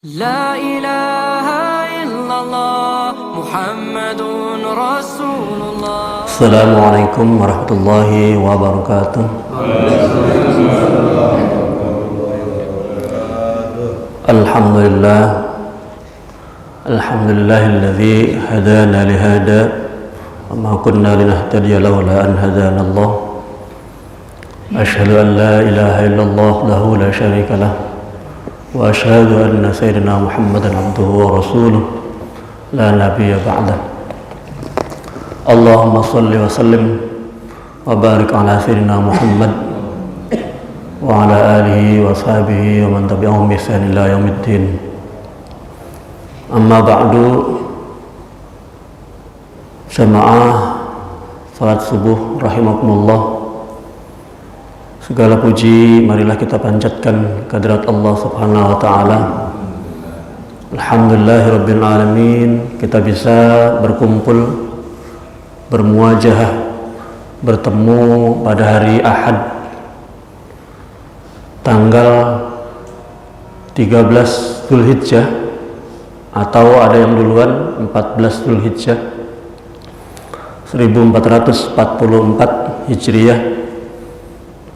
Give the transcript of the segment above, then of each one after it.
لا إله إلا الله محمد رسول الله. السلام عليكم ورحمة الله وبركاته. الحمد لله الذي هدانا لهذا وما كنا لنهتدي لولا أن هدانا الله. أشهد أن لا إله إلا الله وحده لا شريك له وأشهد أن سيدنا محمدا عبده ورسوله لا نبي بعده. اللهم صل وسلم وبارك على سيدنا محمد وعلى آله وصحبه ومن تبعهم بإحسان إلى يوم الدين. أما بعد، jamaah salat subuh rahimakumullah, segala puji marilah kita panjatkan kehadirat Allah Subhanahu wa taala. Alhamdulillahirabbil alamin, kita bisa berkumpul, bermuajahah, bertemu pada hari Ahad tanggal 13 Zulhijjah, atau ada yang duluan 14 Zulhijjah 1444 Hijriah.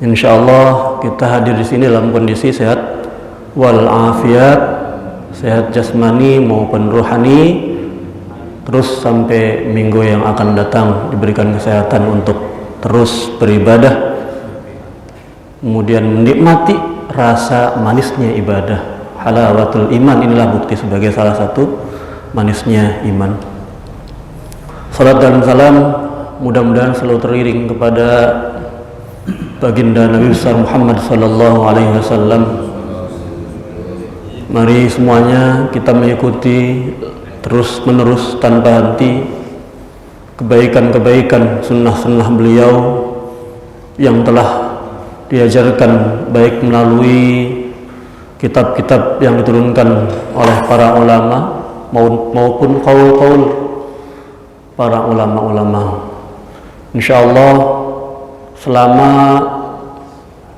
Insyaallah kita hadir di sini dalam kondisi sehat wal afiat, sehat jasmani maupun rohani, terus sampai minggu yang akan datang diberikan kesehatan untuk terus beribadah, kemudian menikmati rasa manisnya ibadah. Halawatul iman, inilah bukti sebagai salah satu manisnya iman. Salat dan salam mudah-mudahan selalu teriring kepada baginda Nabi besar Muhammad sallallahu alaihi wasallam. Mari semuanya kita mengikuti terus menerus tanpa henti kebaikan-kebaikan sunnah-sunnah beliau yang telah diajarkan, baik melalui kitab-kitab yang diturunkan oleh para ulama maupun qaul-qaul para ulama-ulama. Insyaallah selama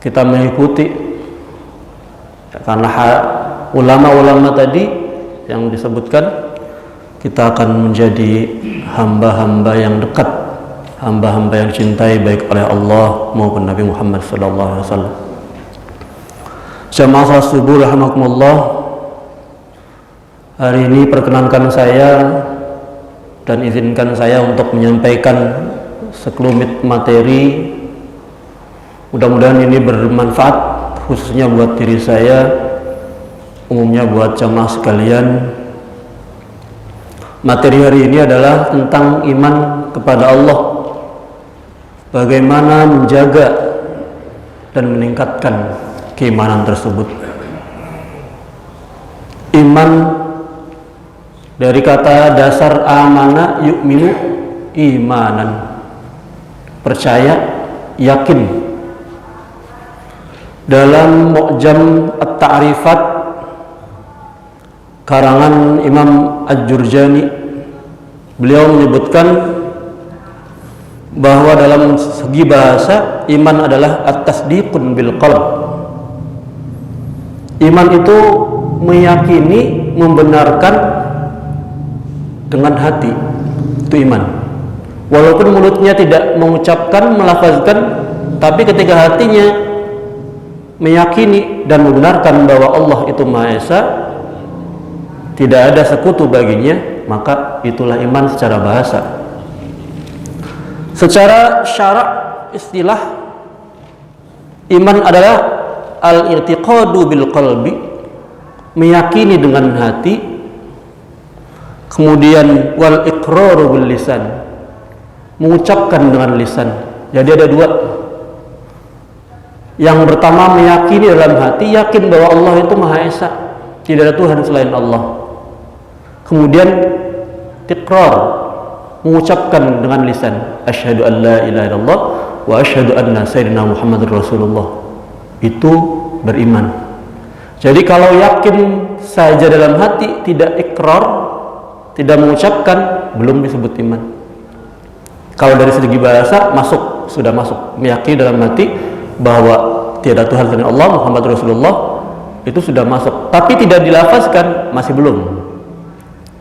kita mengikuti, karena ulama-ulama tadi yang disebutkan, kita akan menjadi hamba-hamba yang dekat, hamba-hamba yang cintai baik oleh Allah maupun Nabi Muhammad SAW. Jamaah salat subuh rahimakumullah, hari ini perkenankan saya dan izinkan saya untuk menyampaikan sekelumit materi. Mudah-mudahan ini bermanfaat, khususnya buat diri saya, umumnya buat jamaah sekalian. Materi hari ini adalah tentang iman kepada Allah, bagaimana menjaga dan meningkatkan keimanan tersebut. Iman dari kata dasar amana yu'minu imanan, percaya, yakin. Dalam Mu'jam At-Ta'rifat karangan Imam Al-Jurjani, beliau menyebutkan bahwa dalam segi bahasa iman adalah at-tasdiqun bil qalb. Iman itu meyakini, membenarkan dengan hati, itu iman. Walaupun mulutnya tidak mengucapkan, melafazkan, tapi ketika hatinya meyakini dan membenarkan bahwa Allah itu Maha Esa, tidak ada sekutu baginya, maka itulah iman secara bahasa. Secara syarak istilah, iman adalah al-i'tiqadu bil qalbi, meyakini dengan hati, kemudian wal iqraru bil lisan, mengucapkan dengan lisan. Jadi ada dua. Yang pertama meyakini dalam hati, yakin bahwa Allah itu Maha Esa, tidak ada Tuhan selain Allah. Kemudian iqrar, mengucapkan dengan lisan, asyhadu an la ilaha illallah wa asyhadu anna sayyidina Muhammadur Rasulullah. Itu beriman. Jadi kalau yakin saja dalam hati, tidak iqrar, tidak mengucapkan, belum disebut iman. Kalau dari segi bahasa sudah masuk, meyakini dalam hati bahwa tiada Tuhan selain Allah, Muhammad Rasulullah, itu sudah masuk, tapi tidak dilafazkan, masih belum.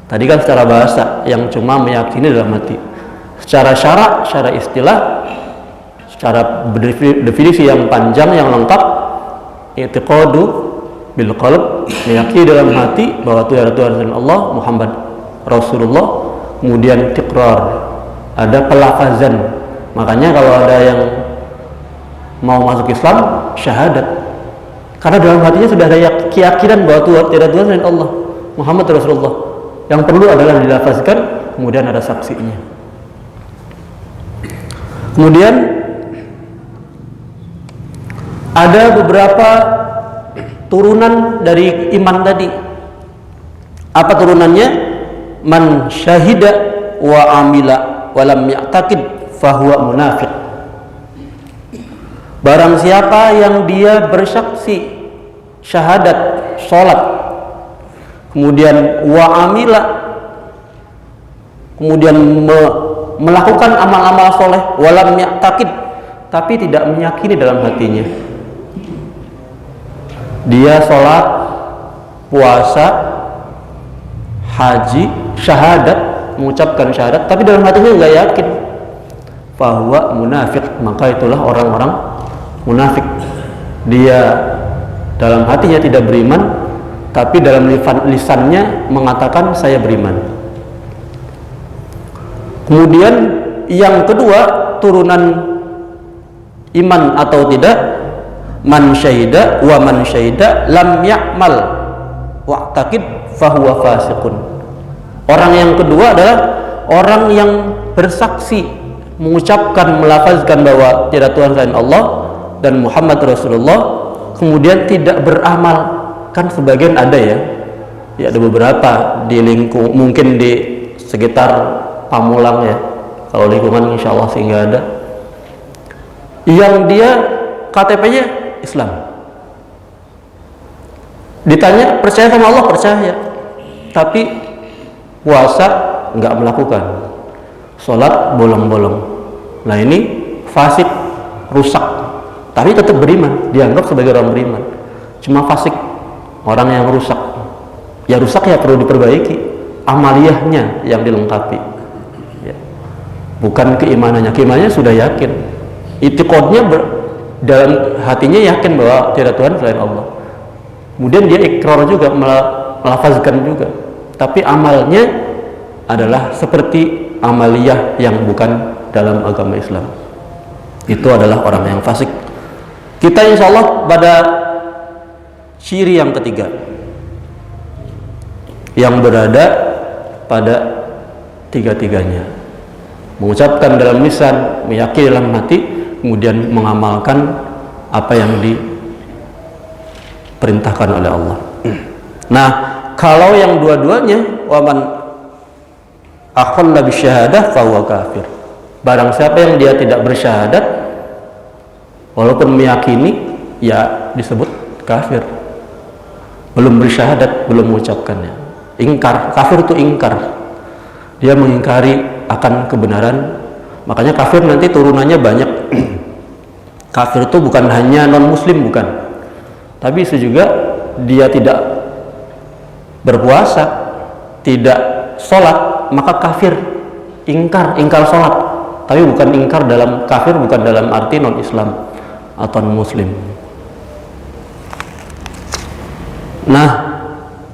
Tadi kan secara bahasa yang cuma meyakini dalam hati. Secara syarak, secara istilah, secara definisi yang panjang yang lengkap, i'tiqadu bil qalb, meyakini dalam hati bahwa Tuhan Allah, Muhammad Rasulullah. Kemudian tiqrar, ada pelafazan. Makanya kalau ada yang mau masuk Islam, syahadat, karena dalam hatinya sudah ada keyakinan bahwa Tuhan tidak Tuhan selain Allah, Muhammad Rasulullah. Yang perlu adalah dilafazkan, kemudian ada saksinya. Kemudian ada beberapa turunan dari iman tadi. Apa turunannya? Man syahida wa amila wa lam ya'taqid fahuwa munafiq. Barang siapa yang dia bersaksi, syahadat, sholat, kemudian wa amila, kemudian melakukan amal-amal soleh, walam ya'taqid, tapi tidak meyakini dalam hatinya. Dia sholat, puasa, haji, syahadat, mengucapkan syahadat, tapi dalam hatinya nggak yakin, fahuwa munafik, maka itulah orang-orang munafik. Dia dalam hatinya tidak beriman, tapi dalam lisannya mengatakan saya beriman. Kemudian yang kedua, turunan iman atau tidak, man syahida wa man syahida lam ya'mal wa'taqid fahuwa fasiqun. Orang yang kedua adalah orang yang bersaksi, mengucapkan, melafazkan bahwa tidak Tuhan selain Allah dan Muhammad Rasulullah, kemudian tidak beramal. Kan sebagian ada ya ada beberapa di lingkung, mungkin di sekitar Pamulang ya, kalau lingkungan insya Allah sih nggak ada, yang dia KTP-nya Islam. Ditanya percaya sama Allah, percaya, tapi puasa nggak melakukan, sholat bolong-bolong. Nah ini fasik, rusak, tapi tetap beriman, dianggap sebagai orang beriman, cuma fasik, orang yang rusak. Ya rusak ya perlu diperbaiki, amaliyahnya yang dilengkapi ya. Bukan keimanannya. Keimanannya sudah yakin, i'tiqadnya dalam hatinya yakin bahwa tidak Tuhan selain Allah, kemudian dia ikrar juga, melafazkan juga, tapi amalnya adalah seperti amaliyah yang bukan dalam agama Islam. Itu adalah orang yang fasik. Kita insya Allah pada ciri yang ketiga, yang berada pada tiga-tiganya, mengucapkan dalam lisan, meyakini dalam hati, kemudian mengamalkan apa yang diperintahkan oleh Allah. Nah, kalau yang dua-duanya, waman akhalla bisyahadah fahuwa kafir. Barang siapa yang dia tidak bersyahadat walaupun meyakini, ya disebut kafir. Belum bersyahadat, belum mengucapkannya. Ingkar, kafir itu ingkar. Dia mengingkari akan kebenaran. Makanya kafir nanti turunannya banyak. Kafir itu bukan hanya non muslim, bukan, tapi itu juga dia tidak berpuasa, tidak sholat, maka kafir. Ingkar sholat, tapi bukan ingkar dalam kafir, bukan dalam arti non Islam atau non muslim. Nah,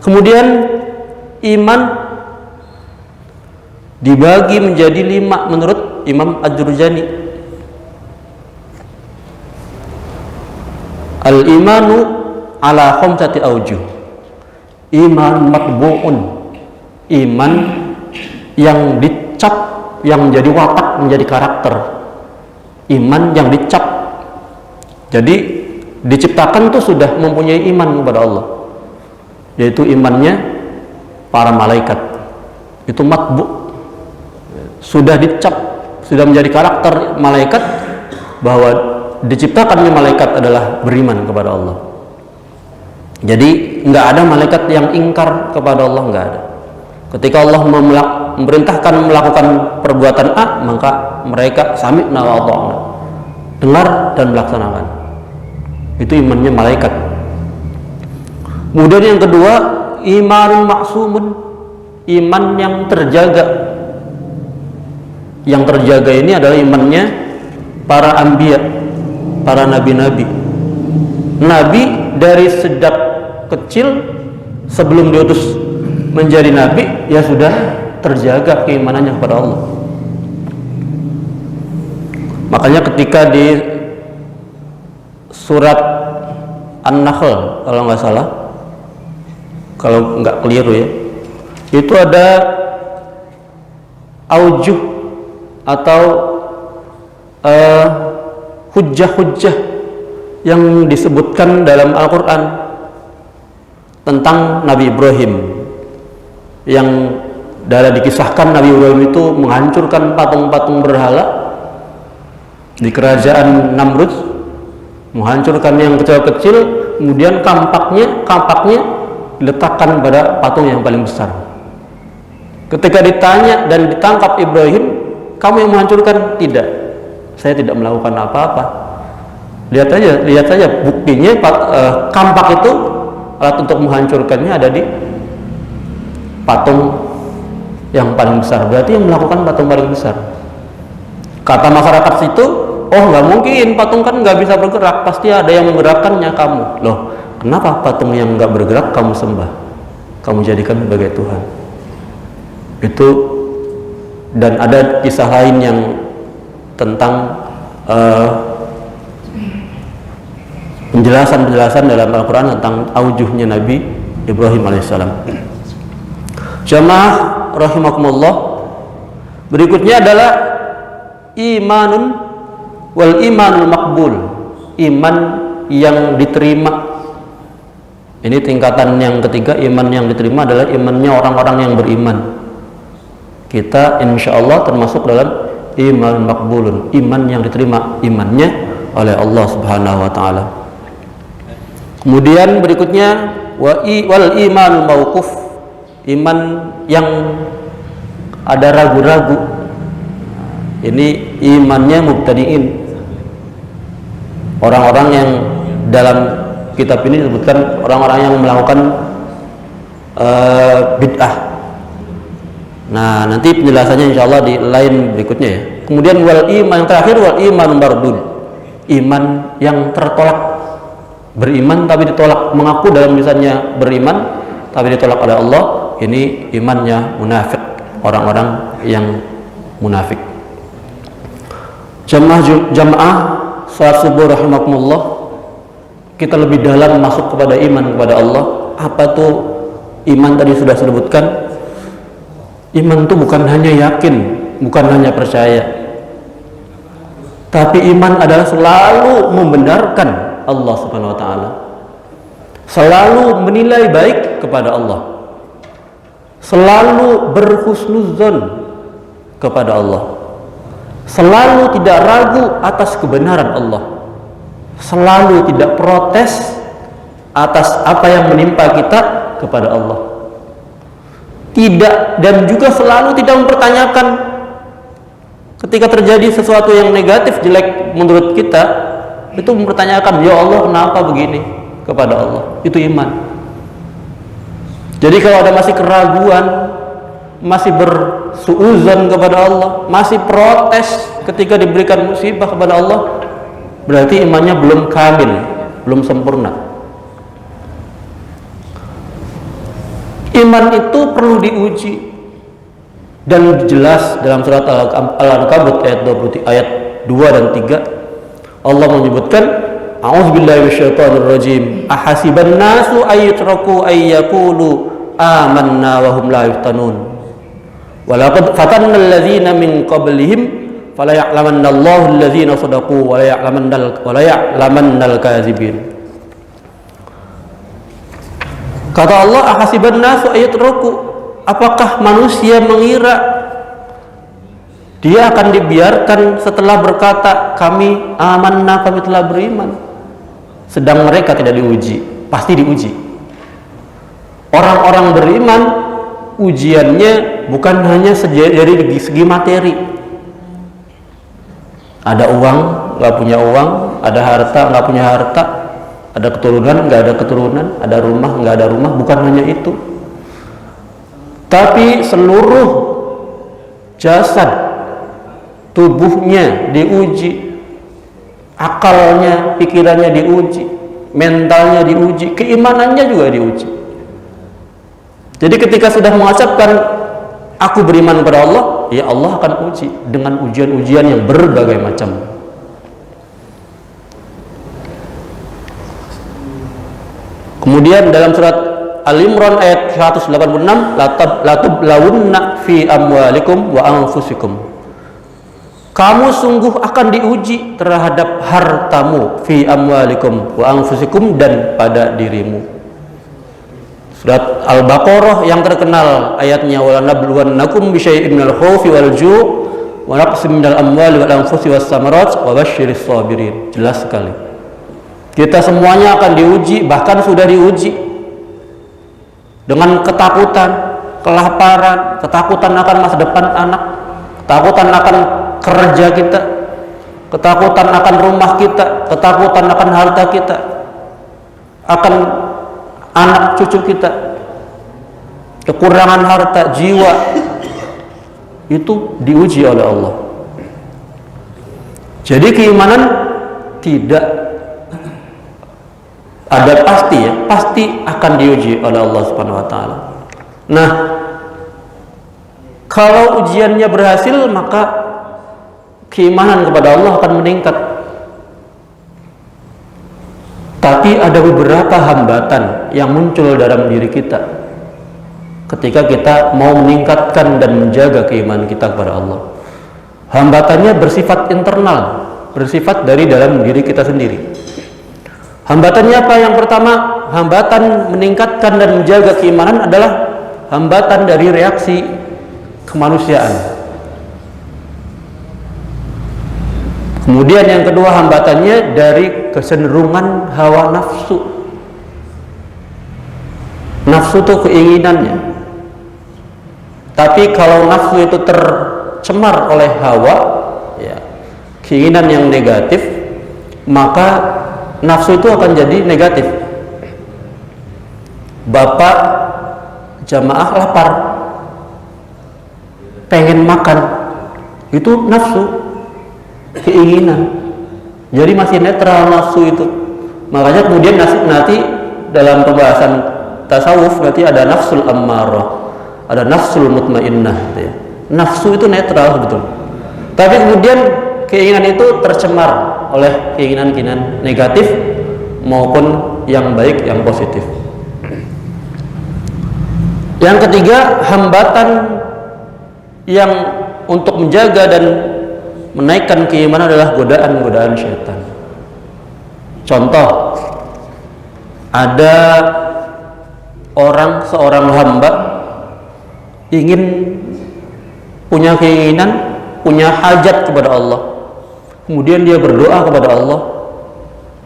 kemudian iman dibagi menjadi 5 menurut Imam Ad-Durjani. Al-imanu ala khamsati aujuh. Iman matbu'un, iman yang dicap, yang menjadi watak, menjadi karakter. Iman yang dicap, jadi diciptakan itu sudah mempunyai iman kepada Allah, yaitu imannya para malaikat. Itu matbu, sudah dicap, sudah menjadi karakter malaikat, bahwa diciptakannya malaikat adalah beriman kepada Allah. Jadi nggak ada malaikat yang ingkar kepada Allah, nggak ada. Ketika Allah memerintahkan melakukan perbuatan A, maka mereka sami'na wa ata'na, dengar dan melaksanakan. Itu imannya malaikat. Kemudian yang kedua, imanun maksumun, iman yang terjaga. Yang terjaga ini adalah imannya para anbiya, para nabi-nabi. Nabi dari sejak kecil sebelum diutus menjadi nabi ya sudah terjaga keimanannya kepada Allah. Makanya ketika di surat An-Nahl kalau nggak salah, kalau nggak keliru ya, itu ada aujuh atau hujjah-hujjah yang disebutkan dalam Al-Quran tentang Nabi Ibrahim, yang dikisahkan Nabi Ibrahim itu menghancurkan patung-patung berhala di kerajaan Namrud, menghancurkan yang kecil-kecil, kemudian kampaknya diletakkan pada patung yang paling besar. Ketika ditanya dan ditangkap Ibrahim, kamu yang menghancurkan? Tidak, saya tidak melakukan apa-apa. Lihat saja buktinya, kampak itu alat untuk menghancurkannya ada di patung yang paling besar. Berarti yang melakukan patung paling besar. Kata masyarakat situ, oh nggak mungkin, patung kan nggak bisa bergerak, pasti ada yang menggerakkannya. Kamu loh, kenapa patung yang nggak bergerak kamu sembah, kamu jadikan sebagai Tuhan? Itu. Dan ada kisah lain yang tentang penjelasan dalam Al-Quran tentang aujuhnya Nabi Ibrahim alaihissalam. Jamaah rahimakumullah, berikutnya adalah imanun wal imanul makbul, iman yang diterima. Ini tingkatan yang ketiga, iman yang diterima adalah imannya orang-orang yang beriman. Kita insya Allah termasuk dalam iman makbulun, iman yang diterima imannya oleh Allah Subhanahu wa Ta'ala. Kemudian berikutnya wal imanul mauquf, iman yang ada ragu-ragu. Ini imannya mubtadi'in, orang-orang yang dalam kitab ini disebutkan orang-orang yang melakukan bid'ah. Nah, nanti penjelasannya insya Allah di lain berikutnya ya. Kemudian wal iman yang terakhir, wal iman mardud, iman yang tertolak. Beriman tapi ditolak, mengaku dalam lisannya beriman tapi ditolak oleh Allah, ini imannya munafik, orang-orang yang munafik. Jamaah salat subuh rahimakumullah, kita lebih dalam masuk kepada iman kepada Allah. Apa tuh iman? Tadi sudah disebutkan. Iman itu bukan hanya yakin, bukan hanya percaya, tapi iman adalah selalu membenarkan Allah Subhanahu wa Ta'ala, selalu menilai baik kepada Allah, selalu berhusnuzon kepada Allah, selalu tidak ragu atas kebenaran Allah, selalu tidak protes atas apa yang menimpa kita kepada Allah, tidak, dan juga selalu tidak mempertanyakan ketika terjadi sesuatu yang negatif, jelek menurut kita, itu mempertanyakan, ya Allah kenapa begini kepada Allah. Itu iman. Jadi kalau ada masih keraguan, masih bersuuzon kepada Allah, masih protes ketika diberikan musibah kepada Allah, berarti imannya belum kamil, belum sempurna. Iman itu perlu diuji, dan jelas dalam surat Al-Ankabut ayat 2 dan 3 Allah menyebutkan, a'udzubillahi minasyaitonirrajim, ahasiban nasu ayyutraku ayyaqulu amanna wa hum la yuftanun walaqad fatanna alladzina min qablihim fala ya'lamanna Allahu alladzina shadaqu wa la ya'lamannal kadzibin. Kata Allah, ahasiban nasu ayyutraku, apakah manusia mengira dia akan dibiarkan setelah berkata kami amanna, kami telah beriman, sedang mereka tidak diuji? Pasti diuji. Orang-orang beriman ujiannya bukan hanya dari segi materi, ada uang nggak punya uang, ada harta nggak punya harta, Ada keturunan, nggak ada keturunan, ada rumah, nggak ada rumah, bukan hanya itu. Tapi seluruh jasad tubuhnya diuji, akalnya, pikirannya diuji, mentalnya diuji, keimanannya juga diuji. Jadi ketika sudah mengucapkan aku beriman kepada Allah, ya Allah akan uji dengan ujian-ujian yang berbagai macam. Kemudian dalam surat Al-Imran ayat 186, latublawunna fi amwalikum wa anfusikum. Kamu sungguh akan diuji terhadap hartamu, fi amwalikum wa anfusikum, dan pada dirimu. Surat Al-Baqarah yang terkenal ayatnya, wala nabluwannakum bisyai'in minal khaufi wal ju' wa naqsim minal amwali wal anfusi was samarat wa basyiris sabirin. Jelas sekali. Kita semuanya akan diuji, bahkan sudah diuji dengan ketakutan, kelaparan, ketakutan akan masa depan anak, ketakutan akan kerja kita, ketakutan akan rumah kita, ketakutan akan harta kita, akan anak cucu kita, kekurangan harta, jiwa, itu diuji oleh Allah. Jadi keimanan tidak ada pasti, ya, pasti akan diuji oleh Allah Subhanahu wa taala. Nah, kalau ujiannya berhasil, maka keimanan kepada Allah akan meningkat. Tapi ada beberapa hambatan yang muncul dalam diri kita ketika kita mau meningkatkan dan menjaga keimanan kita kepada Allah. Hambatannya bersifat internal, bersifat dari dalam diri kita sendiri. Hambatannya apa? Yang pertama, hambatan meningkatkan dan menjaga keimanan adalah hambatan dari reaksi kemanusiaan. Kemudian yang kedua, hambatannya dari kecenderungan hawa nafsu. Nafsu itu keinginannya. Tapi kalau nafsu itu tercemar oleh hawa, ya, keinginan yang negatif, maka nafsu itu akan jadi negatif. Bapak jamaah lapar, pengen makan, itu nafsu, keinginan. Jadi masih netral nafsu itu. Makanya kemudian nanti dalam pembahasan tasawuf nanti ada nafsul ammarah, ada nafsul mutmainnah gitu ya. Nafsu itu netral betul. Tapi kemudian keinginan itu tercemar oleh keinginan-keinginan negatif maupun yang baik, yang positif. Yang ketiga, hambatan yang untuk menjaga dan menaikkan keimanan adalah godaan-godaan syaitan. Contoh, ada seorang hamba ingin punya keinginan, punya hajat kepada Allah. Kemudian dia berdoa kepada Allah.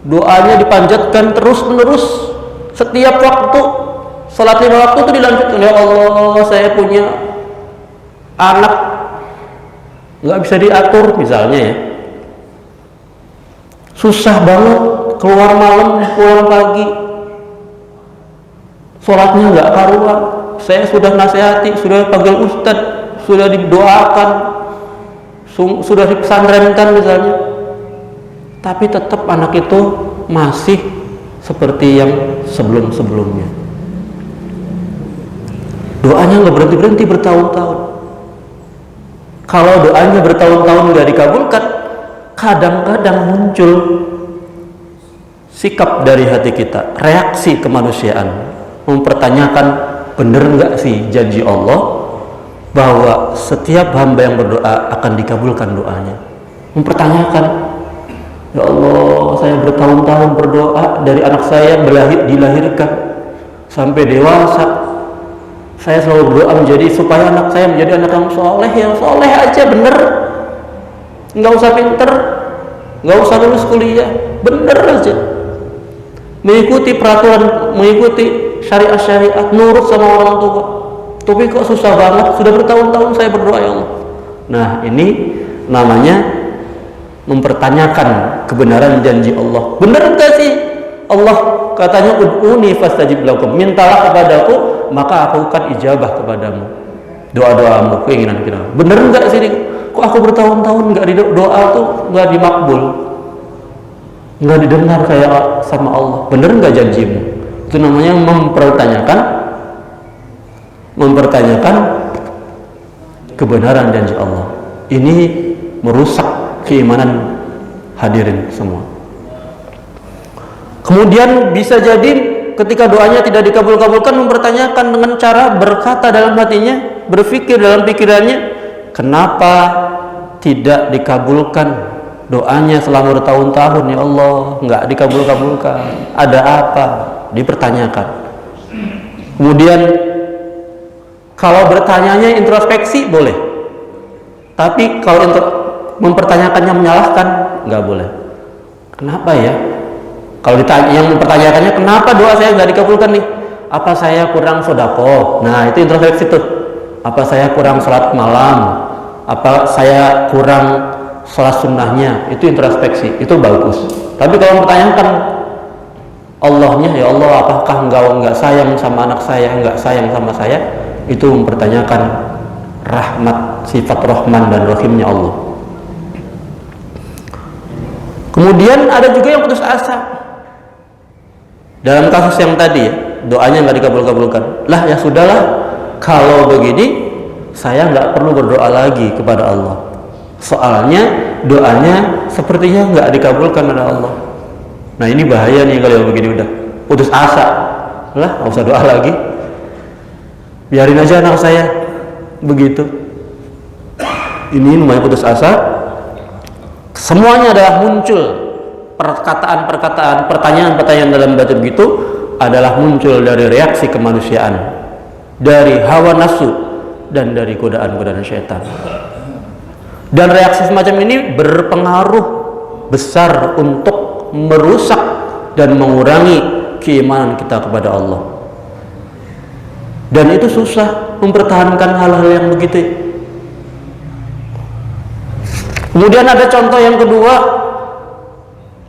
Doanya dipanjatkan terus-menerus setiap waktu. Salat 5 waktu itu dilanjutkan, ya Allah, saya punya anak nggak bisa diatur misalnya ya, susah banget, keluar malam pulang pagi, sholatnya nggak karuan, saya sudah nasihati, sudah panggil ustadz, sudah didoakan, sudah dipesantrenkan misalnya, tapi tetap anak itu masih seperti yang sebelum-sebelumnya. Doanya nggak berhenti-berhenti bertahun-tahun. Kalau doanya bertahun-tahun nggak dikabulkan, kadang-kadang muncul sikap dari hati kita, reaksi kemanusiaan, mempertanyakan benar nggak sih janji Allah bahwa setiap hamba yang berdoa akan dikabulkan doanya. Mempertanyakan, ya Allah, saya bertahun-tahun berdoa dari anak saya dilahirkan sampai dewasa. Saya selalu berdoa supaya anak saya menjadi anak yang soleh, aja bener, nggak usah pinter, nggak usah lulus kuliah, bener aja, mengikuti peraturan, mengikuti syariat, nurut sama orang tua. Tapi kok susah banget, sudah bertahun-tahun saya berdoa, ya Allah. Nah, ini namanya mempertanyakan kebenaran janji Allah. Bener nggak sih Allah katanya ud'uni fastajib lakum, mintalah kepadaku maka aku akan ijabah kepadamu doa-doamu, keinginan kita. Bener nggak sih? Kok aku bertahun-tahun nggak doa tuh nggak dimakbul, nggak didengar kayak sama Allah? Bener nggak janjimu? Itu namanya mempertanyakan kebenaran janji Allah. Ini merusak keimanan hadirin semua. Kemudian bisa jadi ketika doanya tidak dikabul-kabulkan, mempertanyakan dengan cara berkata dalam hatinya, berpikir dalam pikirannya, kenapa tidak dikabulkan doanya selama bertahun-tahun ya Allah, nggak dikabul-kabulkan, ada apa? Dipertanyakan. Kemudian kalau bertanyanya introspeksi boleh, tapi kalau mempertanyakannya menyalahkan nggak boleh. Kenapa ya? Kalau ditanya, yang mempertanyakannya kenapa doa saya nggak dikabulkan nih? Apa saya kurang sodako? Nah itu introspeksi tuh. Apa saya kurang sholat malam? Apa saya kurang sholat sunnahnya? Itu introspeksi, itu bagus. Tapi kalau mempertanyakan Allahnya, ya Allah apakah engkau nggak sayang sama anak saya, nggak sayang sama saya? Itu mempertanyakan rahmat, sifat Rahman dan Rahimnya Allah. Kemudian ada juga yang putus asa. Dalam kasus yang tadi ya, doanya nggak dikabul-kabulkan. Lah ya sudahlah, kalau begini saya nggak perlu berdoa lagi kepada Allah. Soalnya doanya sepertinya nggak dikabulkan oleh Allah. Nah ini bahaya nih kalau begini, udah putus asa. Lah nggak usah doa lagi, biarin aja anak saya begitu. Ini namanya putus asa. Semuanya adalah muncul perkataan-perkataan, pertanyaan-pertanyaan dalam batin begitu adalah muncul dari reaksi kemanusiaan, dari hawa nafsu dan dari godaan-godaan syaitan. Dan reaksi semacam ini berpengaruh besar untuk merusak dan mengurangi keimanan kita kepada Allah. Dan itu susah mempertahankan hal-hal yang begitu. Kemudian ada contoh yang kedua.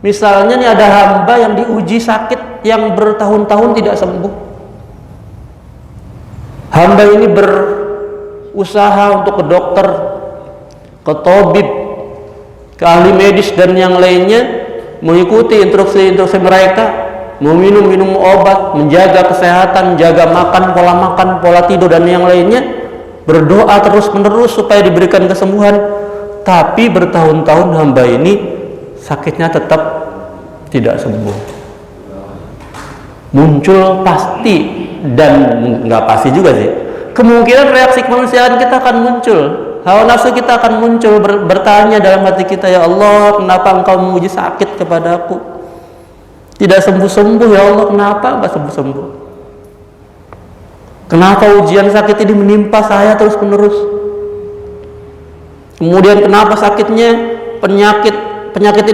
Misalnya nih ada hamba yang diuji sakit yang bertahun-tahun tidak sembuh. Hamba ini berusaha untuk ke dokter, ke tabib, ke ahli medis dan yang lainnya, mengikuti instruksi-instruksi mereka, meminum obat, menjaga kesehatan, menjaga makan, pola tidur dan yang lainnya, berdoa terus-menerus supaya diberikan kesembuhan. Tapi bertahun-tahun hamba ini sakitnya tetap tidak sembuh. Muncul pasti, dan nggak pasti juga sih, kemungkinan reaksi kemanusiaan kita akan muncul, hawa nafsu kita akan muncul, bertanya dalam hati kita, ya Allah kenapa engkau menguji sakit kepadaku, tidak sembuh-sembuh, ya Allah kenapa nggak sembuh-sembuh, kenapa ujian sakit ini menimpa saya terus-menerus, kemudian kenapa sakitnya penyakit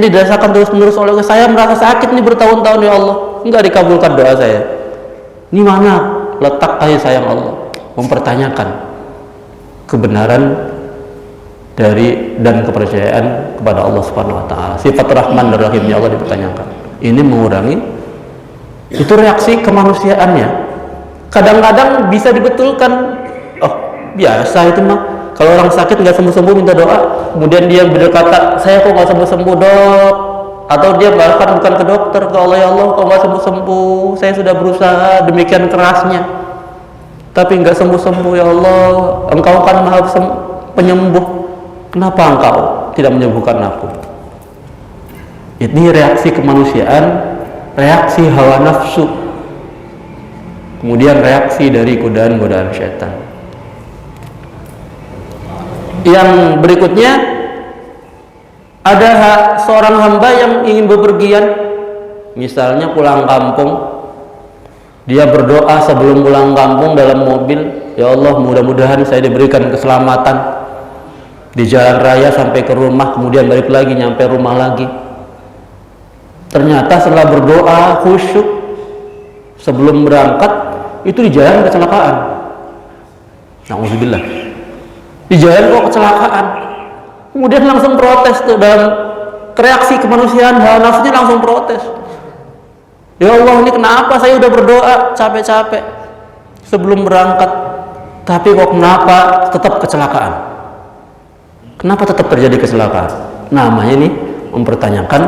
ini dirasakan terus-menerus oleh saya, merasa sakit nih bertahun-tahun, ya Allah enggak dikabulkan doa saya. Ini mana letak kasih sayang Allah? Mempertanyakan kebenaran dari dan kepercayaan kepada Allah Subhanahu wa taala. Sifat Rahman dan Rahimnya Allah dipertanyakan. Ini mengurangi itu reaksi kemanusiaannya. Kadang-kadang bisa dibetulkan. Oh, biasa itu mah. Kalau orang sakit nggak sembuh-sembuh minta doa, kemudian dia berkata, saya kok nggak sembuh-sembuh dok, atau dia bahkan bukan ke dokter, ke Allah, ya Allah kok nggak sembuh-sembuh, saya sudah berusaha demikian kerasnya, tapi nggak sembuh-sembuh, ya Allah engkau kan maha penyembuh, kenapa engkau tidak menyembuhkan aku? Ini reaksi kemanusiaan, reaksi hawa nafsu, kemudian reaksi dari godaan-godaan syaitan. Yang berikutnya ada seorang hamba yang ingin bepergian, misalnya pulang kampung, dia berdoa sebelum pulang kampung dalam mobil, ya Allah mudah-mudahan saya diberikan keselamatan di jalan raya sampai ke rumah, kemudian balik lagi nyampe rumah lagi. Ternyata setelah berdoa khusyuk sebelum berangkat, itu di jalan kecelakaan. Nauzubillah. Di jalan kok kecelakaan, kemudian langsung protes tuh, dalam reaksi kemanusiaan, hawa nafsunya langsung protes, Ya Allah, ini kenapa saya udah berdoa capek-capek sebelum berangkat, tapi kok kenapa tetap kecelakaan? Kenapa tetap terjadi kecelakaan? Namanya ini mempertanyakan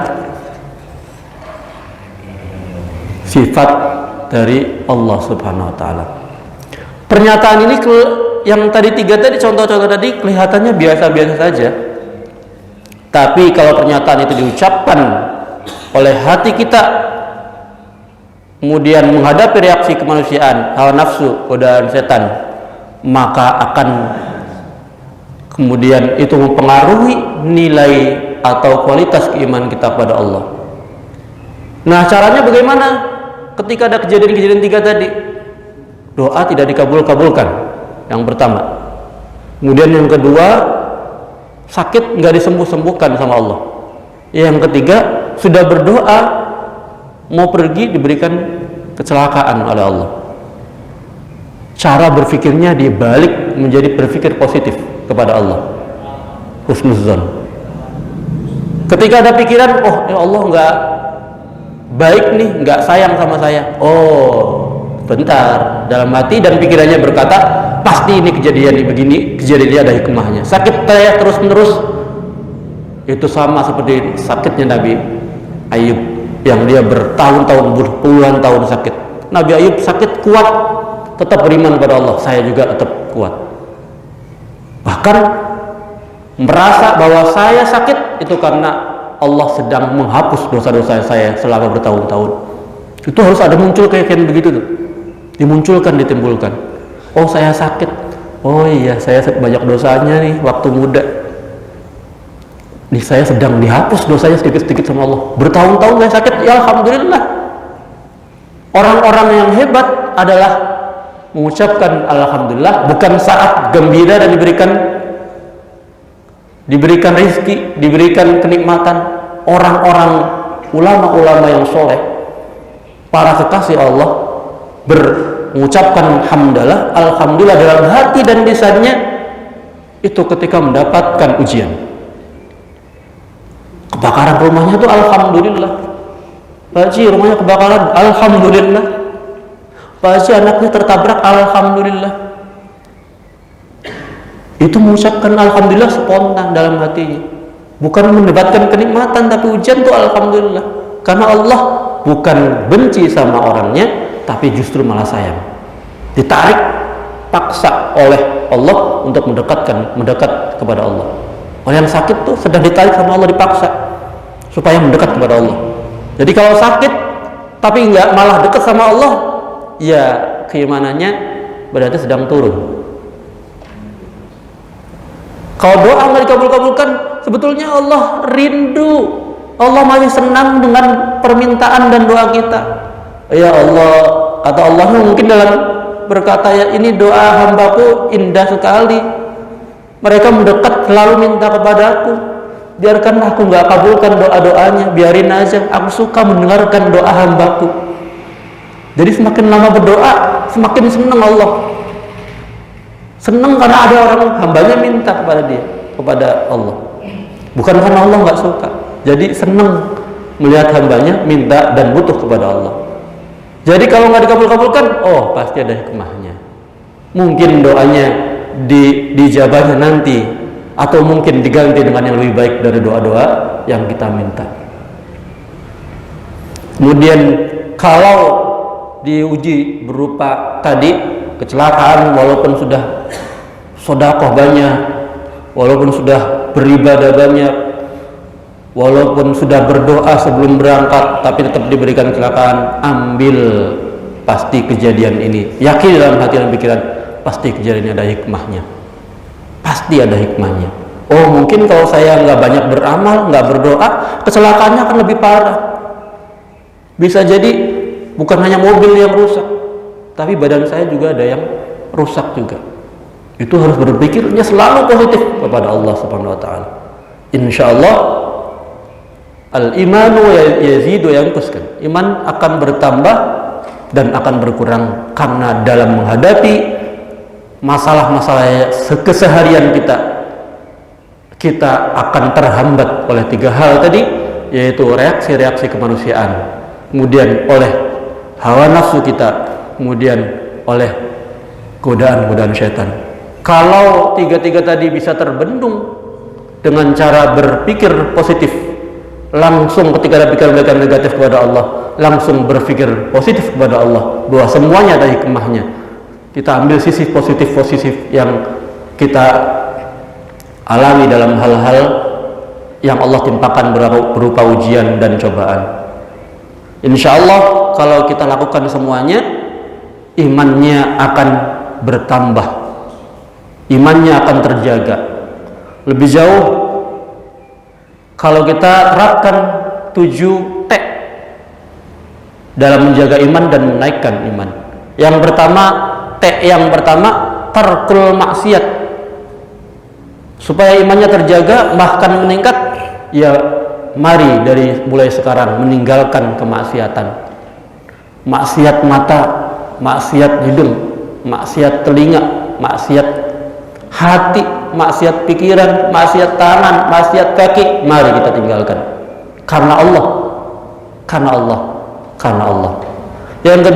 sifat dari Allah Subhanahu wa taala. Pernyataan ini yang contoh-contoh tadi kelihatannya biasa-biasa saja. Tapi kalau pernyataan itu diucapkan oleh hati kita, kemudian menghadapi reaksi kemanusiaan, hawa nafsu, godaan setan, maka akan kemudian itu mempengaruhi nilai atau kualitas keimanan kita kepada Allah. Nah, caranya bagaimana ketika ada kejadian-kejadian 3 tadi? Doa tidak dikabul-kabulkan, yang pertama. Kemudian yang kedua, sakit nggak disembuh-sembuhkan sama Allah. Yang ketiga, sudah berdoa mau pergi diberikan kecelakaan oleh Allah. Cara berpikirnya dibalik menjadi berpikir positif kepada Allah, husnuzan. Ketika ada pikiran, oh ya Allah nggak baik nih, nggak sayang sama saya, oh bentar, dalam hati dan pikirannya berkata, pasti ini kejadian begini, kejadian ini ada hikmahnya. Sakit saya terus menerus, itu sama seperti sakitnya Nabi Ayub yang dia bertahun-tahun, puluhan tahun sakit. Nabi Ayub sakit kuat, tetap beriman pada Allah. Saya juga tetap kuat, bahkan merasa bahwa saya sakit itu karena Allah sedang menghapus dosa-dosa saya selama bertahun-tahun. Itu harus ada muncul keyakinan begitu tuh, dimunculkan, ditimbulkan. Oh saya sakit, oh iya saya banyak dosanya nih waktu muda nih, saya sedang dihapus dosanya sedikit-sedikit sama Allah. Bertahun-tahun saya sakit, ya Alhamdulillah. Orang-orang yang hebat adalah mengucapkan Alhamdulillah bukan saat gembira dan diberikan rezeki, diberikan kenikmatan. Orang-orang ulama-ulama yang soleh, para kekasih Allah, mengucapkan hamdalah, alhamdulillah dalam hati dan lisannya itu ketika mendapatkan ujian. Kebakaran rumahnya itu alhamdulillah. Pak Haji rumahnya kebakaran, alhamdulillah. Pak Haji anaknya tertabrak, alhamdulillah. Itu mengucapkan alhamdulillah spontan dalam hatinya, bukan mendapatkan kenikmatan, tapi ujian itu alhamdulillah. Karena Allah bukan benci sama orangnya, tapi justru malah sayang. Ditarik paksa oleh Allah untuk mendekat kepada Allah. Orang yang sakit tuh sedang ditarik sama Allah, dipaksa supaya mendekat kepada Allah. Jadi kalau sakit tapi nggak malah dekat sama Allah, ya keimanannya berarti sedang turun. Kalau doa nggak dikabul-kabulkan, sebetulnya Allah rindu, Allah masih senang dengan permintaan dan doa kita. Ya Allah, kata Allah mungkin dalam berkata, ya ini doa hambaku indah sekali, mereka mendekat selalu minta kepadaku, biarkanlah aku nggak kabulkan doa-doanya, biarin aja, aku suka mendengarkan doa hambaku. Jadi semakin lama berdoa semakin senang Allah, senang karena ada orang hambanya minta kepada Allah, bukan karena Allah nggak suka. Jadi senang melihat hambanya minta dan butuh kepada Allah. Jadi kalau nggak dikabul-kabulkan, oh pasti ada hikmahnya. Mungkin doanya dijabahnya nanti, atau mungkin diganti dengan yang lebih baik dari doa-doa yang kita minta. Kemudian kalau diuji berupa tadi kecelakaan, walaupun sudah sedekah banyak, walaupun sudah beribadah banyak, walaupun sudah berdoa sebelum berangkat, tapi tetap diberikan kecelakaan, ambil pasti kejadian ini, yakin dalam hati dan pikiran, pasti kejadian ini ada hikmahnya, pasti ada hikmahnya. Oh mungkin kalau saya nggak banyak beramal, nggak berdoa, kecelakaannya akan lebih parah. Bisa jadi bukan hanya mobil yang rusak, tapi badan saya juga ada yang rusak juga. Itu harus berpikirnya selalu positif kepada Allah Subhanahu wa taala. Insyaallah al-imanu yazidu yanquskan. Iman akan bertambah dan akan berkurang, karena dalam menghadapi masalah-masalah keseharian kita akan terhambat oleh 3 hal tadi, yaitu reaksi-reaksi kemanusiaan, kemudian oleh hawa nafsu kita, kemudian oleh godaan-godaan syaitan. Kalau tiga-tiga tadi bisa terbendung dengan cara berpikir positif, langsung ketika ada pikiran-pikiran negatif kepada Allah, langsung berpikir positif kepada Allah, bahwa semuanya ada hikmahnya. Kita ambil sisi positif yang kita alami dalam hal-hal yang Allah timpakan berupa ujian dan cobaan. Insya Allah kalau kita lakukan semuanya, imannya akan bertambah, imannya akan terjaga. Lebih jauh kalau kita terapkan 7 T dalam menjaga iman dan menaikkan iman. Yang pertama, T yang pertama, tarkul maksiat. Supaya imannya terjaga bahkan meningkat, ya mari dari mulai sekarang meninggalkan kemaksiatan. Maksiat mata, maksiat hidung, maksiat telinga, maksiat hati, maksiat pikiran, maksiat tangan, maksiat kaki, mari kita tinggalkan. Karena Allah, karena Allah, karena Allah. Yang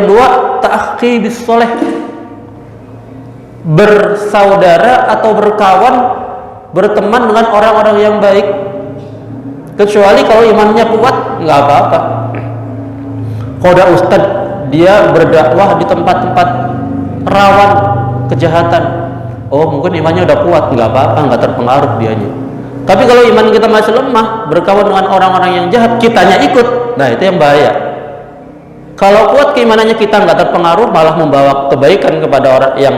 kedua, ta'akhi bis soleh. Bersaudara atau berkawan, berteman dengan orang-orang yang baik. Kecuali kalau imannya kuat, nggak apa-apa. Kalau ada ustadz, dia berdakwah di tempat-tempat rawan kejahatan, oh mungkin imannya udah kuat, nggak apa-apa, nggak terpengaruh dianya. Tapi kalau iman kita masih lemah, berkawan dengan orang-orang yang jahat, kitanya ikut, nah itu yang bahaya. Kalau kuat keimanannya kita nggak terpengaruh, malah membawa kebaikan kepada orang yang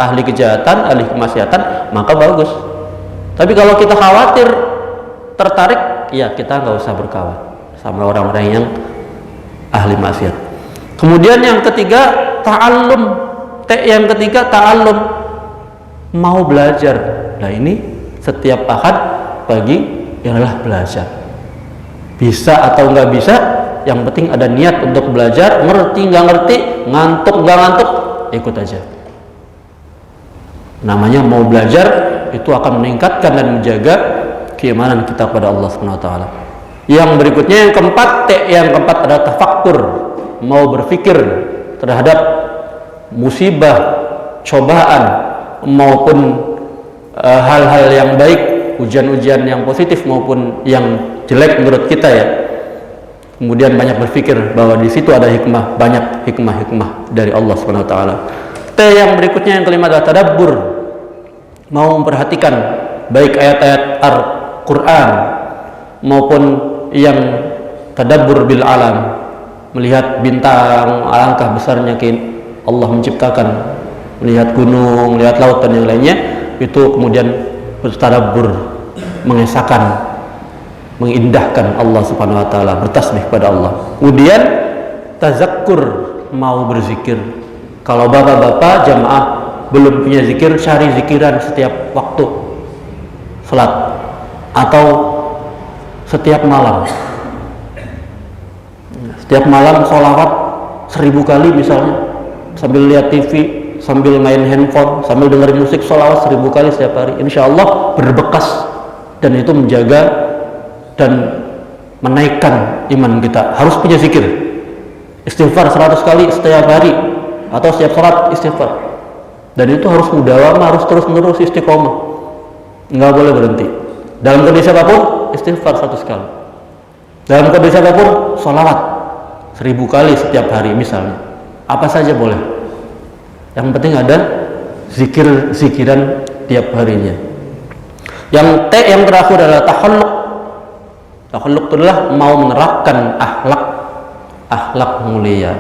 ahli kejahatan, ahli kemaksiatan, maka bagus. Tapi kalau kita khawatir tertarik, ya kita nggak usah berkawan sama orang-orang yang ahli maksiat. Kemudian yang ketiga, ta'allum. Yang ketiga, ta'allum, mau belajar. Nah ini setiap ahad pagi ialah belajar. Bisa atau nggak bisa, yang penting ada niat untuk belajar. Ngerti nggak ngerti, ngantuk nggak ngantuk, ikut aja. Namanya mau belajar, itu akan meningkatkan dan menjaga keimanan kita pada Allah Subhanahu wa taala. Yang berikutnya, yang keempat adalah tafakkur, mau berpikir terhadap musibah, cobaan maupun hal-hal yang baik, ujian-ujian yang positif maupun yang jelek menurut kita ya. Kemudian banyak berpikir bahwa di situ ada hikmah, banyak hikmah-hikmah dari Allah Subhanahu wa taala. Yang berikutnya, yang kelima adalah tadabbur, mau memperhatikan baik ayat-ayat Al-Quran maupun yang tadabbur bil alam, melihat bintang, alangkah besarnya Allah menciptakan, melihat gunung, melihat laut dan yang lainnya, itu kemudian bertadabbur, mengesahkan, mengindahkan Allah Subhanahu wa taala, bertasbih kepada Allah. Kemudian tazakkur, mau berzikir. Kalau bapak-bapak jamaah belum punya zikir, cari zikiran setiap waktu salat atau setiap malam. Setiap malam sholawat 1000 kali misalnya, sambil lihat TV, sambil main handphone, sambil dengerin musik, sholawat 1000 kali setiap hari. Insya Allah berbekas, dan itu menjaga dan menaikkan iman kita. Harus punya zikir, istighfar 100 kali setiap hari atau setiap sholat istighfar, dan itu harus mudawamah, harus terus menerus istiqomah, nggak boleh berhenti. Dalam kondisi apapun istighfar 100 kali, dalam kondisi apapun sholawat 1000 kali setiap hari misalnya, apa saja boleh, yang penting ada zikiran tiap harinya. Yang yang terakhir adalah takhalluk. Takhalluk itu adalah mau menerapkan akhlak mulia.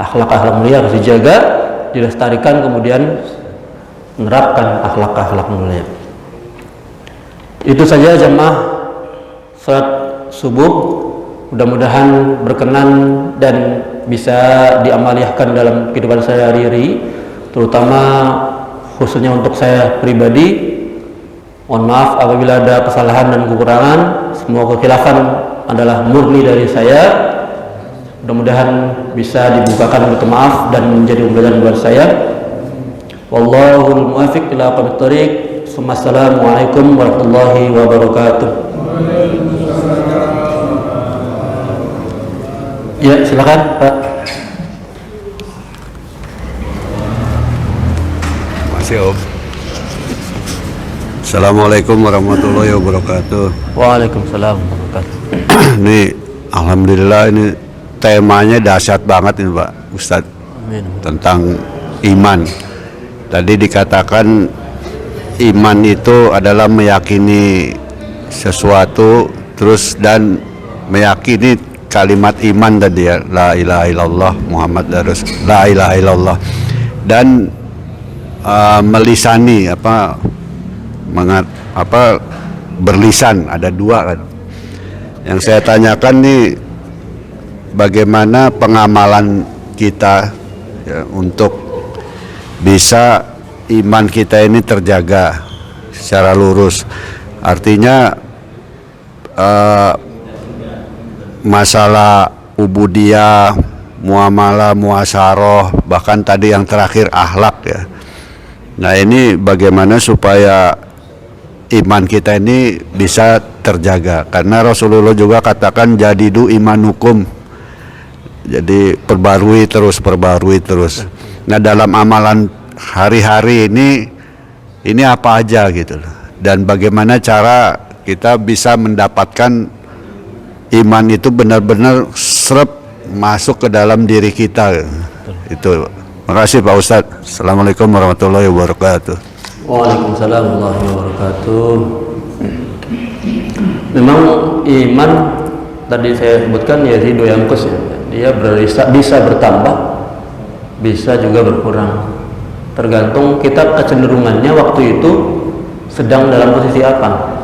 Akhlak mulia harus dijaga, dilestarikan, kemudian menerapkan akhlak mulia. Itu saja jamaah salat subuh, mudah-mudahan berkenan dan bisa diamaliyahkan dalam kehidupan saya hari-hari, terutama khususnya untuk saya pribadi. Mohon maaf apabila ada kesalahan dan kekurangan. Semua kekhilafan adalah murni dari saya. Mudah-mudahan bisa dibukakan pintu maaf dan menjadi pembelajaran buat saya. Wallahul muwaffiq ila aqwamit thoriq. Assalamualaikum warahmatullahi wabarakatuh. Ya, silakan Pak. Masih Om. Assalamualaikum warahmatullahi wabarakatuh. Waalaikumsalam warahmatullahi wabarakatuh. Ini alhamdulillah ini temanya dahsyat banget ini Pak Ustadz, Amin. tentang iman. Tadi dikatakan iman itu adalah meyakini sesuatu terus dan meyakini kalimat iman tadi ya, la ilaha illallah Muhammad Rasul, la ilaha illallah, dan melisani berlisan, ada dua kan. Yang saya tanyakan nih, bagaimana pengamalan kita ya, untuk bisa iman kita ini terjaga secara lurus. Artinya masalah ubudiyah, muamalah, muasaroh, bahkan tadi yang terakhir akhlak ya. Nah ini bagaimana supaya iman kita ini bisa terjaga, karena Rasulullah juga katakan jadidu imanukum, jadi perbarui terus. Nah dalam amalan hari-hari ini apa aja gitu loh, dan bagaimana cara kita bisa mendapatkan iman itu benar-benar serap masuk ke dalam diri kita. Itu. Makasih Pak Ustadz. Assalamualaikum warahmatullahi wabarakatuh. Waalaikumsalam warahmatullahi wabarakatuh. Memang iman tadi saya sebutkan ya yazidu yanqus ya. Dia bisa bertambah, bisa juga berkurang. Tergantung kita kecenderungannya waktu itu sedang dalam posisi apa.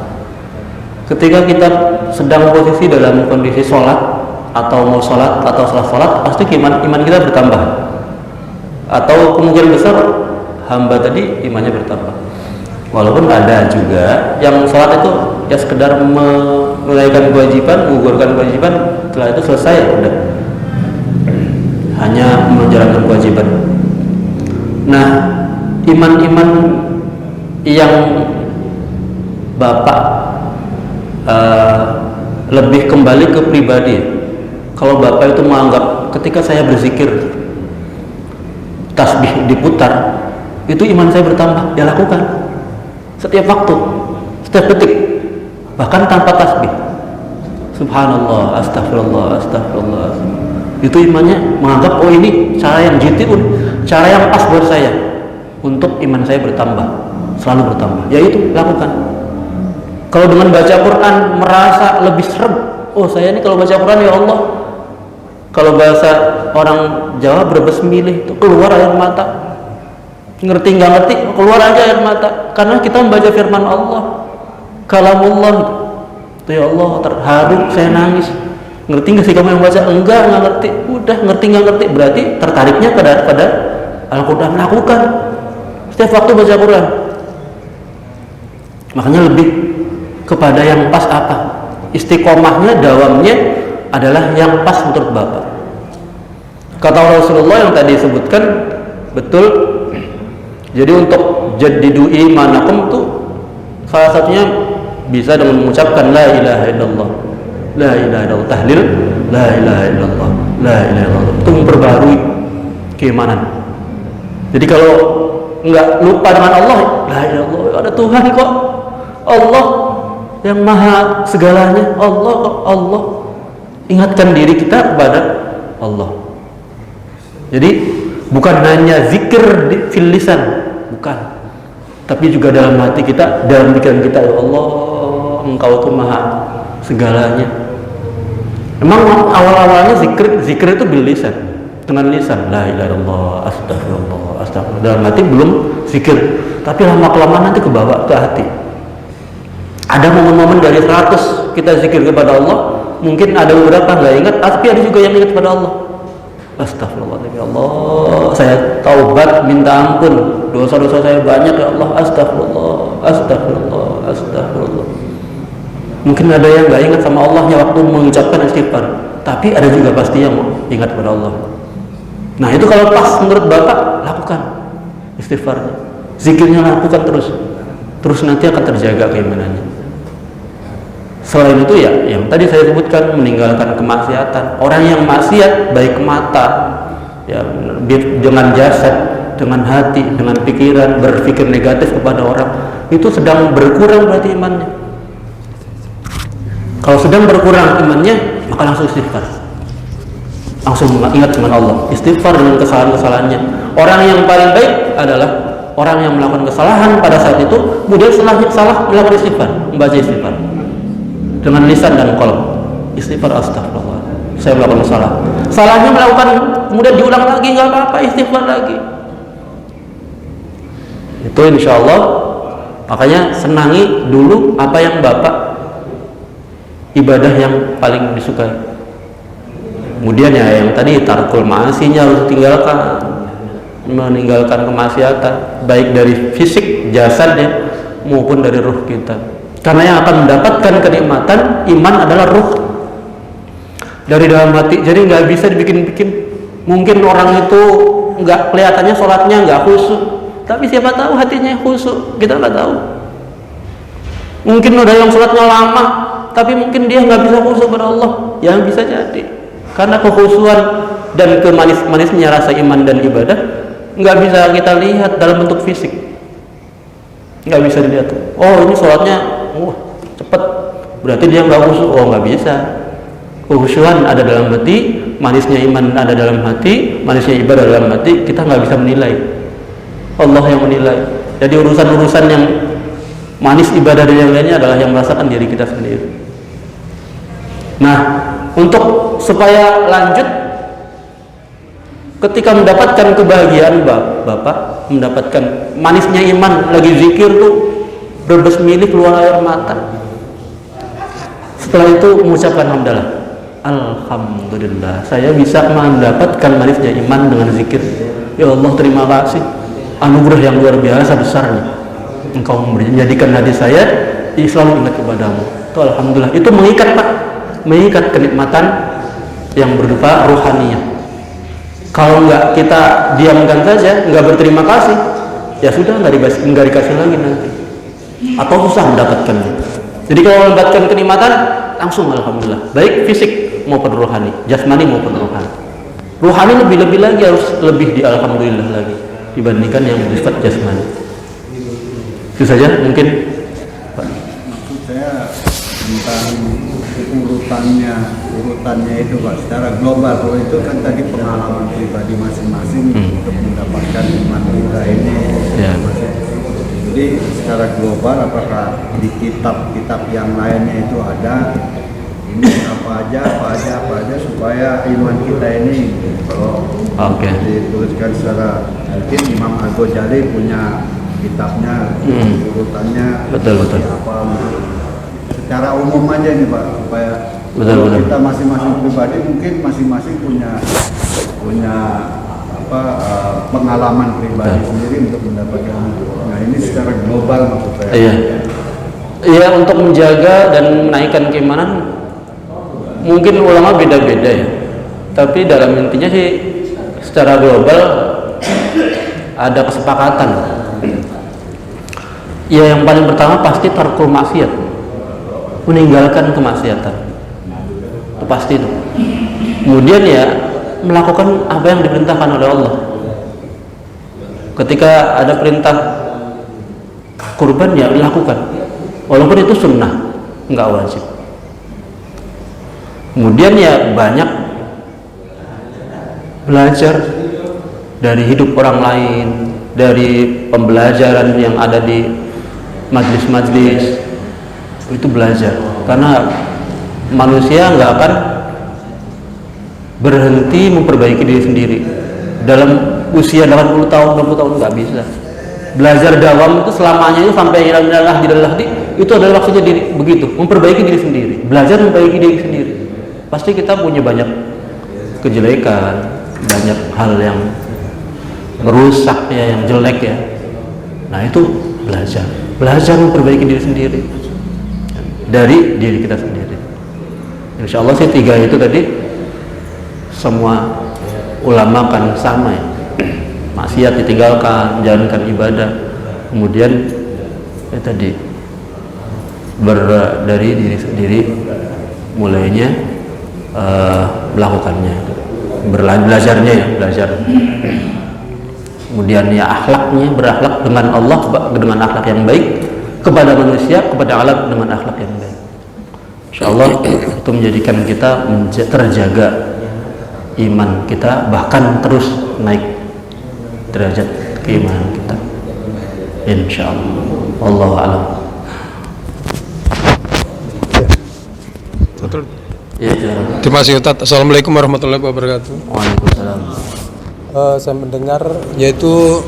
Ketika kita sedang posisi dalam kondisi sholat atau mau sholat atau setelah sholat, pasti iman kita bertambah. Atau kemungkinan besar hamba tadi imannya bertambah. Walaupun ada juga yang sholat itu ya sekedar menunaikan kewajiban, menggugurkan kewajiban, setelah itu selesai udah, hanya menjalankan kewajiban. Nah, iman-iman yang Bapak lebih kembali ke pribadi. Kalau Bapak itu menganggap ketika saya berzikir tasbih diputar, itu iman saya bertambah, ya lakukan setiap waktu, setiap detik, bahkan tanpa tasbih. Subhanallah, astagfirullah, astagfirullah. Itu imannya menganggap oh ini cara yang jitiun, cara yang pas buat saya untuk iman saya bertambah, selalu bertambah. Ya itu lakukan. Kalau dengan baca Quran merasa lebih serem, oh saya ini kalau baca Quran ya Allah, kalau bahasa orang Jawa berbes milih, itu keluar air mata, ngerti nggak ngerti keluar aja air mata, karena kita membaca firman Allah, kalamullah itu ya Allah terharu, saya nangis. Ngerti nggak sih kamu yang baca? Enggak ngerti. Udah ngerti nggak ngerti, berarti tertariknya pada Al-Quran. Lakukan setiap waktu baca Quran, makanya lebih kepada yang pas apa, istiqomahnya, dawamnya adalah yang pas menurut Bapak. Kata Rasulullah yang tadi disebutkan betul. Jadi untuk jadidu imanakum tuh salah satunya bisa dengan mengucapkan la ilaha illallah, la ilaha illallah, tahlil la ilaha illallah, la ilaha illallah, itu memperbarui keimanan. Jadi kalau nggak lupa dengan Allah, la ilaha illallah, ada Tuhan kok, Allah yang maha segalanya, Allah ingatkan diri kita kepada Allah. Jadi bukan hanya zikir di fil lisan, bukan, tapi juga dalam hati kita, dalam pikiran kita, ya Allah Engkau itu maha segalanya. Memang awal-awalnya zikir itu bil lisan, dengan lisan la ilaha illallah, astagfirullah, astagfirullah, dalam hati belum zikir, tapi lama-kelamaan nanti kebawa ke hati. Ada momen-momen dari 100 kita zikir kepada Allah, mungkin ada beberapa nggak ingat, tapi ada juga yang ingat kepada Allah. Astagfirullahaladzim, ya Allah, saya taubat minta ampun, dosa-dosa saya banyak ya Allah, astagfirullah, astagfirullah, astagfirullah. Mungkin ada yang nggak ingat sama Allahnya waktu mengucapkan istighfar, tapi ada juga pasti yang ingat kepada Allah. Nah itu kalau pas menurut Bapak, lakukan istighfarnya, zikirnya lakukan terus nanti akan terjaga keimanannya. Selain itu ya yang tadi saya sebutkan, meninggalkan kemaksiatan. Orang yang maksiat baik mata ya, dengan jasad, dengan hati, dengan pikiran, berpikir negatif kepada orang, itu sedang berkurang berarti imannya. Kalau sedang berkurang imannya, maka langsung istighfar, langsung ingat dengan Allah, istighfar dengan kesalahan-kesalahannya. Orang yang paling baik adalah orang yang melakukan kesalahan pada saat itu, kemudian setelahnya salah melakukan istighfar, membaca istighfar dengan lisan dan qalb. Istighfar, astagfirullah, saya melakukan salah. Salahnya melakukan, kemudian diulang lagi, nggak apa-apa, istighfar lagi. Itu insya Allah. Makanya senangi dulu apa yang Bapak, ibadah yang paling disukai. Kemudian ya yang tadi tarkul ma'asinya harus tinggalkan, meninggalkan kemaksiatan baik dari fisik jasadnya maupun dari ruh kita. Karena yang akan mendapatkan kenikmatan iman adalah ruh, dari dalam hati. Jadi nggak bisa dibikin-bikin. Mungkin orang itu nggak kelihatannya sholatnya nggak khusyuk, tapi siapa tahu hatinya khusyuk, kita nggak tahu. Mungkin ada yang sholatnya lama, tapi mungkin dia nggak bisa khusyuk pada Allah. Yang bisa jadi karena kekhusyuan dan kemanis-manisnya rasa iman dan ibadah nggak bisa kita lihat dalam bentuk fisik, nggak bisa dilihat. Oh ini sholatnya cepet, berarti dia nggak khusyuk. Oh nggak bisa. Kekhusyuan ada dalam hati, manisnya iman ada dalam hati, manisnya ibadah dalam hati. Kita nggak bisa menilai, Allah yang menilai. Jadi urusan-urusan yang manis ibadah dan yang lainnya adalah yang merasakan diri kita sendiri. Nah, untuk supaya lanjut, ketika mendapatkan kebahagiaan Bapak, mendapatkan manisnya iman, lagi zikir tuh berbesmilih keluar air mata. Setelah itu mengucapkan hamdalah, alhamdulillah saya bisa mendapatkan manisnya iman dengan zikir. Ya Allah, terima kasih, anugerah yang luar biasa besarnya Engkau menjadikan hati saya selalu ingat kepadamu. Itu alhamdulillah. Itu mengikat Pak, mengikat kenikmatan yang berupa ruhaniyah. Kalau nggak kita diamkan saja, nggak berterima kasih, ya sudah nggak dikasih lagi nanti, atau susah mendapatkannya. Jadi kalau mendapatkan kenikmatan langsung alhamdulillah, baik fisik maupun rohani, jasmani maupun rohani. Rohani lebih lagi, harus lebih di alhamdulillah lagi dibandingkan yang bersifat jasmani. Itu saja mungkin Pak. Maksud saya tentang urutannya itu Pak, secara global. Kalau itu kan tadi pengalaman pribadi masing-masing untuk mendapatkan iman kita ini Ya. Jadi secara global apakah di kitab-kitab yang lainnya itu ada ini apa aja supaya iman kita ini, kalau dituliskan secara, mungkin Imam Al-Ghazali punya kitabnya, urutannya betul. apa, secara umum aja nih Pak, supaya Betul. kita masing-masing pribadi mungkin masing-masing punya pengalaman pribadi sendiri untuk mendapatkan. Nah ini secara global maksud saya. Iya, untuk menjaga dan menaikkan keimanan mungkin ulama beda-beda ya, tapi dalam intinya sih secara global ada kesepakatan. Ya yang paling pertama pasti tarkul maksiat, meninggalkan kemaksiatan, itu pasti itu. Kemudian ya melakukan apa yang diperintahkan oleh Allah. Ketika ada perintah kurban ya dilakukan, walaupun itu sunnah, nggak wajib. Kemudian ya banyak belajar dari hidup orang lain, dari pembelajaran yang ada di majlis-majlis, itu belajar. Karena manusia nggak akan berhenti memperbaiki diri sendiri. Dalam usia 80 tahun, 60 tahun nggak bisa. Belajar dawam itu selamanya itu sampai ilalah itu adalah maksudnya diri, begitu, memperbaiki diri sendiri. Belajar memperbaiki diri sendiri. Pasti kita punya banyak kejelekan, banyak hal yang merusak ya, yang jelek ya. Nah itu belajar memperbaiki diri sendiri dari diri kita sendiri. Insya Allah sih 3 itu tadi semua ulama kan sama ya. Maksiat ditinggalkan, menjalankan ibadah, kemudian tadi dari diri sendiri, mulainya melakukannya, belajar. Kemudian ya akhlaknya, berakhlak dengan Allah dengan akhlak yang baik, kepada manusia, kepada alam dengan akhlak yang baik. Insyaallah itu menjadikan kita terjaga iman kita, bahkan terus naik derajat keimanan kita. Insyaallah. Wallahu a'lam. Ya, terima kasih Ustaz. Assalamualaikum warahmatullahi wabarakatuh. Waalaikumsalam. Saya mendengar yaitu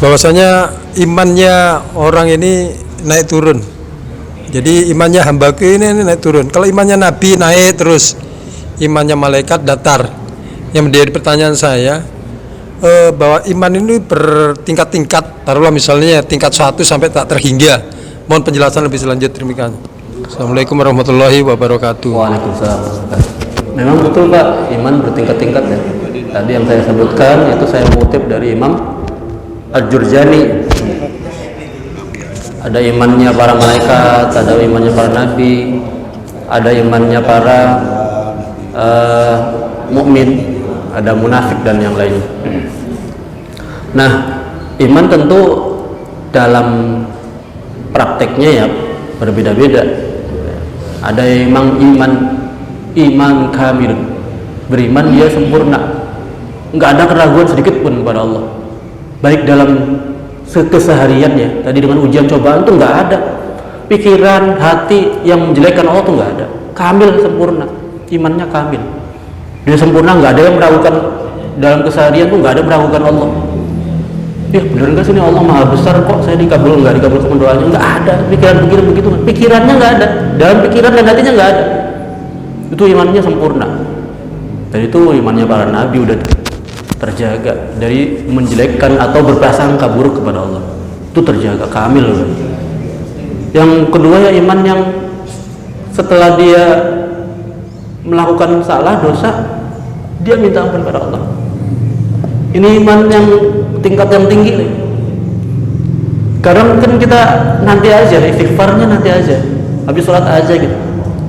bahwasanya imannya orang ini naik turun. Jadi imannya hamba ini naik turun. Kalau imannya Nabi naik terus, imannya malaikat datar. Yang menjadi pertanyaan saya, bahwa iman ini bertingkat-tingkat. Taruhlah misalnya tingkat 1 sampai tak terhingga. Mohon penjelasan lebih selanjut. Terima kasih. Assalamualaikum warahmatullahi wabarakatuh. Waalaikumsalam. Memang betul Pak, iman bertingkat-tingkat ya. Tadi yang saya sebutkan itu saya mengutip dari Imam Al-Jurjani. Ada imannya para malaikat, ada imannya para nabi, ada imannya para mukmin, ada munafik dan yang lainnya. Nah, iman tentu dalam prakteknya ya berbeda-beda. Ada yang iman kamil, beriman dia sempurna, nggak ada keraguan sedikit pun kepada Allah, baik dalam kesehariannya. Tadi dengan ujian cobaan tuh nggak ada pikiran hati yang menjelekkan Allah, tuh nggak ada. Kamil, sempurna, imannya kamil, dia sempurna, nggak ada yang meragukan dalam keseharian tuh, nggak ada meragukan Allah. Ya bener nggak sih ini Allah maha besar kok saya nggak dikabulkan doanya? Nggak ada pikiran begitu, pikirannya nggak ada, dalam pikiran dan hatinya nggak ada. Itu imannya sempurna. Dan itu imannya para nabi udah terjaga dari menjelekkan atau berprasangka buruk kepada Allah, itu terjaga kamil. Yang kedua ya iman yang setelah dia melakukan salah dosa, dia minta ampun pada Allah. Ini iman yang tingkat yang tinggi nih. Karena mungkin kita nanti aja, istighfarnya nanti aja, habis sholat aja gitu,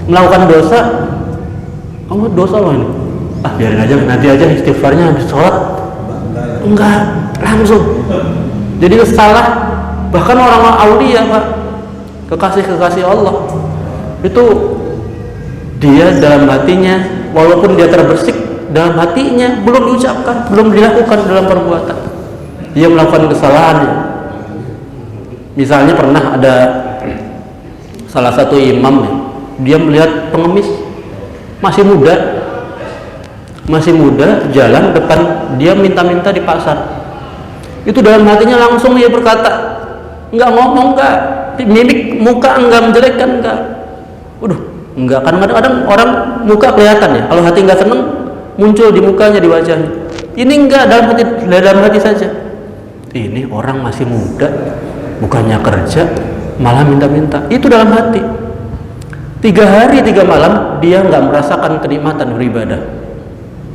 melakukan dosa, kamu dosa loh ini, biarin aja, nanti aja istighfarnya habis sholat. Enggak, langsung. Jadi salah, bahkan orang-orang aulia Pak, kekasih Allah, itu dia dalam hatinya, walaupun dia terbersih, dalam hatinya belum diucapkan, belum dilakukan dalam perbuatan, dia melakukan kesalahan. Misalnya pernah ada salah satu imam, dia melihat pengemis masih muda jalan depan, dia minta-minta di pasar. Itu dalam hatinya langsung dia berkata, nggak ngomong, nggak mimik muka, nggak menjelekkan, nggak. Enggak, kadang-kadang orang muka kelihatan ya, kalau hati nggak seneng muncul di mukanya, di wajahnya. Ini enggak, dalam hati saja. Ini orang masih muda, bukannya kerja, malah minta-minta. Itu dalam hati. 3 hari 3 malam dia nggak merasakan kenikmatan beribadah.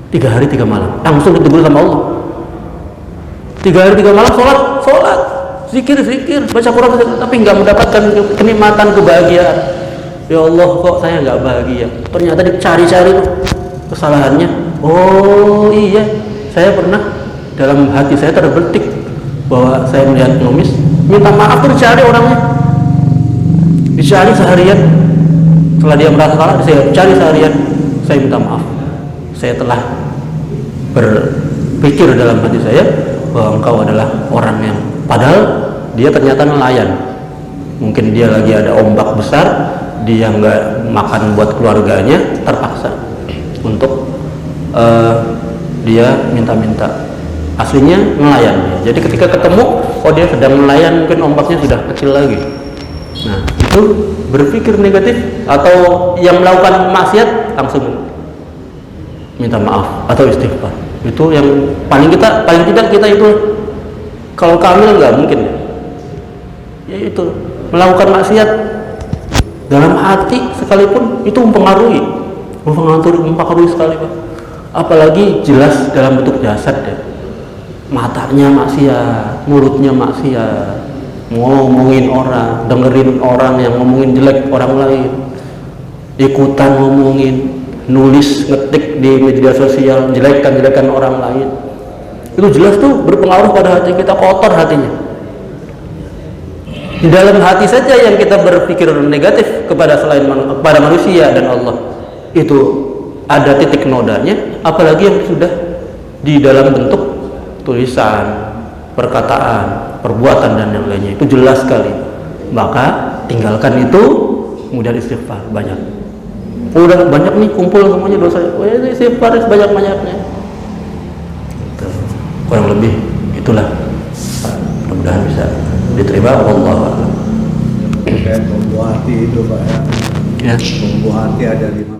3 hari 3 malam langsung ditegur sama Allah. 3 hari 3 malam sholat, zikir, baca Quran, tapi nggak mendapatkan kenikmatan, kebahagiaan. Ya Allah, kok saya nggak bahagia? Ternyata dicari-cari kesalahannya. Oh iya, saya pernah dalam hati saya terbetik bahwa saya melihat pengemis, minta maaf, dicari orangnya, dicari seharian. Setelah dia merasa salah, saya cari seharian, saya minta maaf. Saya telah berpikir dalam hati saya bahwa engkau adalah orang yang, padahal dia ternyata nelayan. Mungkin dia lagi ada ombak besar, dia nggak makan buat keluarganya, terpaksa untuk dia minta-minta. Aslinya nelayan. Jadi ketika ketemu, dia sedang nelayan, mungkin ombaknya sudah kecil lagi. Nah, itu berpikir negatif atau yang melakukan maksiat langsung minta maaf atau istighfar. Itu yang paling tidak kita itu, kalau kamil nggak mungkin. Ya itu melakukan maksiat dalam hati sekalipun itu mempengaruhi sekali Pak. Apalagi jelas dalam bentuk jasad ya. Matanya maksiat, mulutnya maksiat, ngomongin orang, dengerin orang yang ngomongin jelek orang lain, ikutan ngomongin, nulis, ngetik di media sosial, jelekan orang lain, itu jelas tuh berpengaruh pada hati kita, kotor hatinya. Di dalam hati saja yang kita berpikir negatif kepada kepada manusia dan Allah, itu ada titik nodanya, apalagi yang sudah di dalam bentuk tulisan, perkataan, perbuatan dan yang lainnya, itu jelas sekali. Maka tinggalkan itu, kemudian istighfar banyak. Udah banyak nih kumpul semuanya dosa, istighfar sebanyak-banyaknya. Kurang lebih itulah. Mudah-mudahan bisa diterima. Allah. Kayak bumbu hati itu Pak ya. Ya. Bumbu hati ada 5